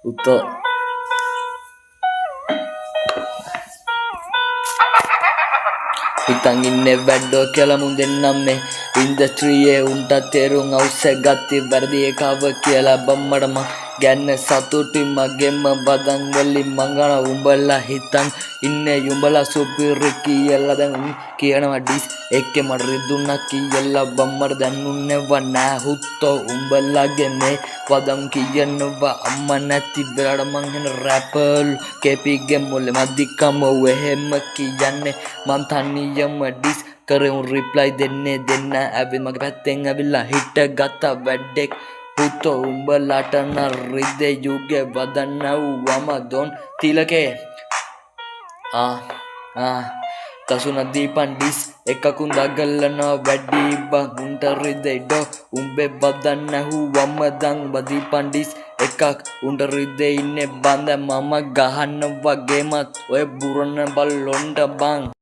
උතෝ හිතන් ඉන්නේ වැඩෝ කියලා මුන් දෙන්නම් මේ ඉන්ඩස්ට්‍රියේ උන්ට තේරුම් අවශ්‍ය ගත්තේ වැරදි එකව කියලා බම්මඩ මං ගැන්න සතුටි මගෙම බදන් වලින් මංගන උඹලා හිතන් ඉන්නේ උඹලා සුපිරි කියලා දැන් කියනවා ඩිස් එකේ මට රිදුණා කියලා බම්මඩ දැන්නුන්නේව නෑ හුත්තෝ උඹලාගේ මේ වදන් කියනවා අම්මා නැති වෙලාවට මං එන රැපල් කේපීගේ මුල්ලේ මදිකම වෙහෙම කියන්නේ මං තනියම ඩිස් කරමු රිප්ලයි දෙන්නේ දෙන්න ඇවිත් මගේ පැත්තෙන් ඇවිල්ලා හිට ගත්ත වැඩෙක් හුත්තෝ උඹලාට නරිදේ යුගේ වදන්නවම දොන් තිලකේ කසුන දීපන් ඩිස් එකකුන් දගල්ලන වැඩි බං උන්ට රිදෙයිඩෝ උඹේ බදන්න හුවම දන් බදීපන් ඩිස් එකක් උන්ට රිදේ ඉන්නේ බඳ මම ගහන්න වගේමත් ඔය බුරන බල්ලොන්ට බං